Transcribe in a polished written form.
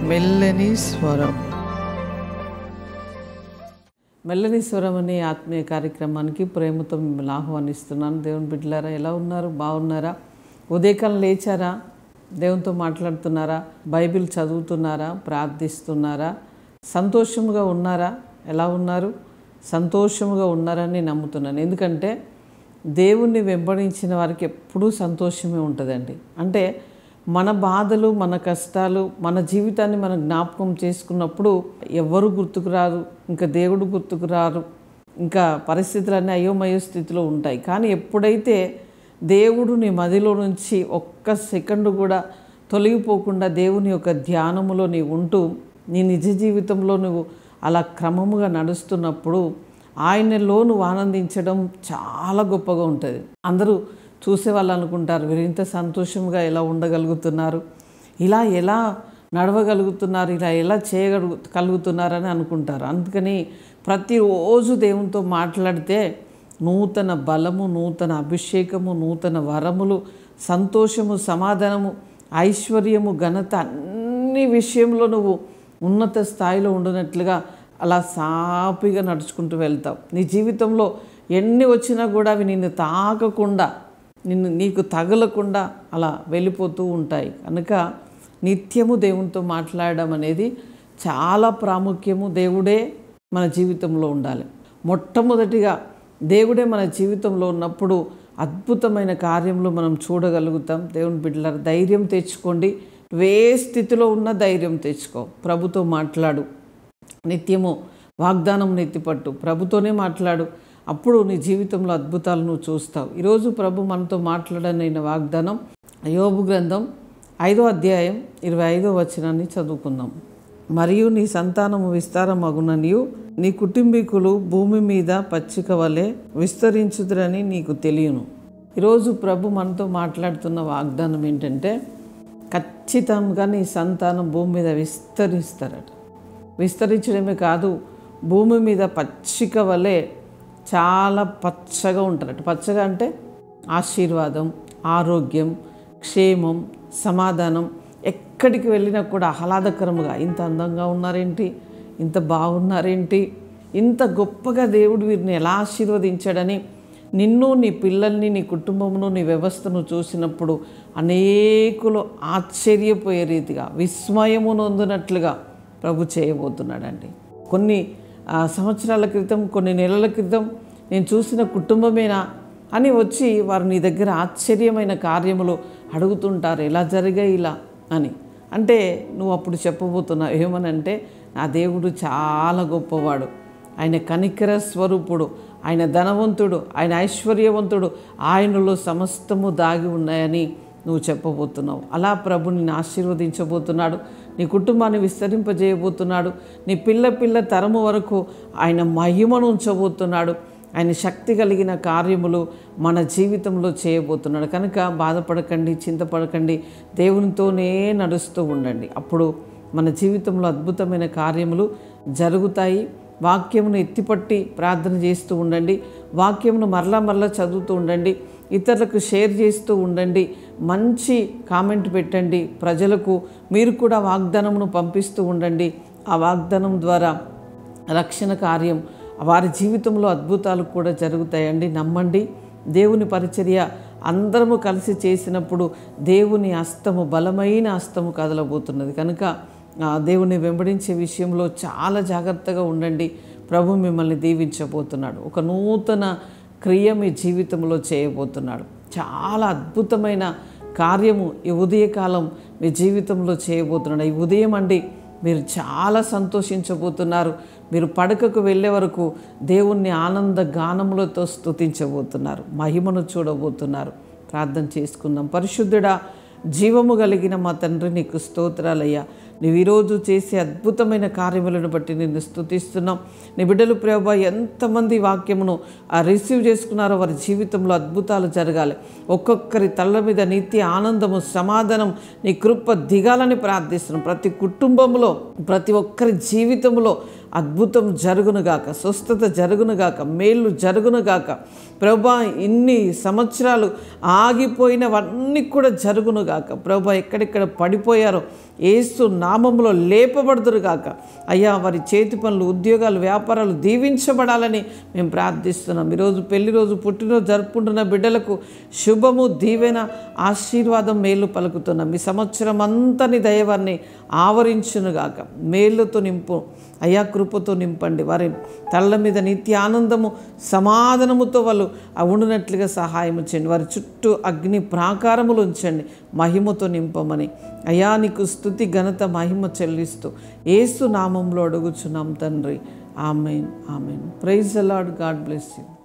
మెల్లని స్వరం. మెల్లని స్వరం అనే ఆత్మీయ కార్యక్రమానికి ప్రేమతో మిమ్మల్ని ఆహ్వానిస్తున్నాను. దేవుని బిడ్డలారా, ఎలా ఉన్నారు? బాగున్నారా? ఉదయకాలం లేచారా? దేవునితో మాట్లాడుతున్నారా? బైబిల్ చదువుతున్నారా? ప్రార్థిస్తున్నారా? సంతోషముగా ఉన్నారా? ఎలా ఉన్నారు? సంతోషముగా ఉన్నారని నమ్ముతున్నాను. ఎందుకంటే దేవుణ్ణి వెంబడించిన వారికి ఎప్పుడూ సంతోషమే ఉంటుందండి. అంటే మన బాధలు, మన కష్టాలు, మన జీవితాన్ని మనం జ్ఞాపకం చేసుకున్నప్పుడు ఎవరు గుర్తుకు రారు, ఇంకా దేవుడు గుర్తుకు రారు, ఇంకా పరిస్థితులన్నీ అయోమయ స్థితిలో ఉంటాయి. కానీ ఎప్పుడైతే దేవుడు నీ మదిలో నుంచి ఒక్క సెకండు కూడా తొలగిపోకుండా దేవుని యొక్క ధ్యానములో నీవు ఉంటూ నీ నిజ జీవితంలో నువ్వు అలా క్రమముగా నడుస్తున్నప్పుడు ఆయనలో నువ్వు ఆనందించడం చాలా గొప్పగా ఉంటుంది. అందరూ చూసేవాళ్ళు అనుకుంటారు, వీరు ఇంత సంతోషంగా ఎలా ఉండగలుగుతున్నారు, ఇలా ఎలా నడవగలుగుతున్నారు, ఇలా ఎలా చేయగలుగుతున్నారని అనుకుంటారు. అందుకని ప్రతిరోజు దేవునితో మాట్లాడితే నూతన బలము, నూతన అభిషేకము, నూతన వరములు, సంతోషము, సమాధానము, ఐశ్వర్యము, ఘనత అన్ని విషయంలో నువ్వు ఉన్నత స్థాయిలో ఉండనట్లుగా అలా సాపిగా నడుచుకుంటూ వెళ్తావు. నీ జీవితంలో ఎన్ని వచ్చినా కూడా అవి నిన్ను తాకకుండా, నీకు తగలకుండా అలా వెళ్ళిపోతూ ఉంటాయి. కనుక నిత్యము దేవునితో మాట్లాడడం అనేది చాలా ప్రాముఖ్యము. దేవుడే మన జీవితంలో ఉండాలి. మొట్టమొదటిగా దేవుడే మన జీవితంలో ఉన్నప్పుడు అద్భుతమైన కార్యములు మనం చూడగలుగుతాం. దేవుని బిడ్డలారా, ధైర్యం తెచ్చుకోండి. ఏ స్థితిలో ఉన్న ధైర్యం తెచ్చుకో. ప్రభుతో మాట్లాడు. నిత్యము వాగ్దానం నెత్తిపట్టు. ప్రభుతోనే మాట్లాడు. అప్పుడు నీ జీవితంలో అద్భుతాలు నువ్వు చూస్తావు. ఈరోజు ప్రభు మనతో మాట్లాడనైన వాగ్దానం యోబు గ్రంథం 5వ అధ్యాయం 25వ వచనాన్ని చదువుకుందాం. మరియు నీ సంతానము విస్తారమగుననియు నీ కుటుంబీకులు భూమి మీద పచ్చిక వలె విస్తరించుదురని నీకు తెలియను. ఈరోజు ప్రభు మనతో మాట్లాడుతున్న వాగ్దానం ఏంటంటే, ఖచ్చితంగా నీ సంతానం భూమి మీద విస్తరిస్తారట. విస్తరించడమే కాదు, భూమి మీద పచ్చిక వలె చాలా పచ్చగా ఉంటారట. పచ్చగా అంటే ఆశీర్వాదం, ఆరోగ్యం, క్షేమం, సమాధానం. ఎక్కడికి వెళ్ళినా కూడా ఆహ్లాదకరంగా, ఇంత అందంగా ఉన్నారేంటి, ఇంత బాగున్నారేంటి, ఇంత గొప్పగా దేవుడు వీరిని ఎలా ఆశీర్వదించాడని నిన్ను, నీ పిల్లల్ని, నీ కుటుంబమును, నీ వ్యవస్థను చూసినప్పుడు అనేకులు ఆశ్చర్యపోయే రీతిగా, విస్మయము నొందినట్లుగా ప్రభు చేయబోతున్నాడండి. కొన్ని సంవత్సరాల క్రితం, కొన్ని నెలల క్రితం నేను చూసిన కుటుంబమేనా అని వచ్చి వారు నీ దగ్గర ఆశ్చర్యమైన కార్యములు అడుగుతుంటారు, ఎలా జరిగాయి ఇలా అని. అంటే నువ్వు అప్పుడు చెప్పబోతున్నావు ఏమనంటే, నా దేవుడు చాలా గొప్పవాడు, ఆయన కనికర స్వరూపుడు, ఆయన ధనవంతుడు, ఆయన ఐశ్వర్యవంతుడు, ఆయనలో సమస్తము దాగి ఉన్నాయని నువ్వు చెప్పబోతున్నావు. అలా ప్రభు నిన్ను ఆశీర్వదించబోతున్నాడు. నీ కుటుంబాన్ని విస్తరింపజేయబోతున్నాడు. నీ పిల్ల తరము వరకు ఆయన మహిమను ఉంచబోతున్నాడు. ఆయన శక్తి కలిగిన కార్యములు మన జీవితంలో చేయబోతున్నాడు. కనుక బాధపడకండి, చింతపడకండి, దేవునితోనే నడుస్తూ ఉండండి. అప్పుడు మన జీవితంలో అద్భుతమైన కార్యములు జరుగుతాయి. వాక్యమును ఎత్తిపట్టి ప్రార్థన చేస్తూ ఉండండి. వాక్యమును మరలా చదువుతూ ఉండండి. ఇతరులకు షేర్ చేస్తూ ఉండండి. మంచి కామెంట్ పెట్టండి. ప్రజలకు మీరు కూడా వాగ్దానమును పంపిస్తూ ఉండండి. ఆ వాగ్దానం ద్వారా రక్షణ కార్యం వారి జీవితంలో అద్భుతాలు కూడా జరుగుతాయండి. నమ్మండి. దేవుని పరిచర్య అందరము కలిసి చేసినప్పుడు దేవుని హస్తము, బలమైన హస్తము కదలబోతున్నది. కనుక దేవుని వెంబడించే విషయంలో చాలా జాగ్రత్తగా ఉండండి. ప్రభు మిమ్మల్ని దీవించబోతున్నాడు. ఒక నూతన క్రియ మీ జీవితంలో చేయబోతున్నాడు. చాలా అద్భుతమైన కార్యము ఈ ఉదయకాలం మీ జీవితంలో చేయబోతున్నాడు. ఈ ఉదయం అండి మీరు చాలా సంతోషించబోతున్నారు. మీరు పడకకు వెళ్ళే వరకు దేవుణ్ణి ఆనంద గానములతో స్తుతించబోతున్నారు. మహిమను చూడబోతున్నారు. ప్రార్థన చేసుకుందాం. పరిశుద్ధుడా, జీవము కలిగిన మా తండ్రి, నీకు స్తోత్రాలయ్యా. నువ్వు ఈరోజు చేసే అద్భుతమైన కార్యములను బట్టి నిన్ను స్తుతిస్తున్నాం. నీ బిడ్డలు ప్రభువా, ఎంతమంది వాక్యమును రిసీవ్ చేసుకున్నారో వారి జీవితంలో అద్భుతాలు జరగాలి. ఒక్కొక్కరి తల్ల మీద నిత్య ఆనందము, సమాధానం, నీ కృప దిగాలని ప్రార్థిస్తున్నాం. ప్రతి కుటుంబంలో, ప్రతి ఒక్కరి జీవితంలో అద్భుతం జరుగునుగాక, స్వస్థత జరుగునుగాక, మేలు జరుగునుగాక. ప్రభువా, ఇన్ని సంవత్సరాలు ఆగిపోయినవన్నీ కూడా జరుగునుగాక. ప్రభువా, ఎక్కడెక్కడ పడిపోయారో యేసు నామములో లేపబడుదురు గాక. అయ్యా వారి చేతి పనులు, ఉద్యోగాలు, వ్యాపారాలు దీవించబడాలని మేము ప్రార్థిస్తున్నాం. ఈరోజు పెళ్లి రోజు, పుట్టినరోజు జరుపుకుంటున్న బిడ్డలకు శుభము, దీవెన, ఆశీర్వాదం, మేలు పలుకుతున్నాం. ఈ సంవత్సరం అంతని దయవారిని ఆవరించునుగాక. మేలుతో నింపు అయ్యా, కృపతో నింపండి. వారి తల్ల మీద నిత్య ఆనందము, సమాధానముతో వాళ్ళు ఉండునట్లుగా సహాయం చేయండి. వారి చుట్టూ అగ్ని ప్రాకారములు ఉంచండి. మహిమతో నింపమని అయ్యా నీకు స్తుతి, ఘనత, మహిమ చెల్లిస్తూ యేసు నామంలో అడుగుచున్నాం తండ్రి. Amen, amen. Praise the Lord. God bless you.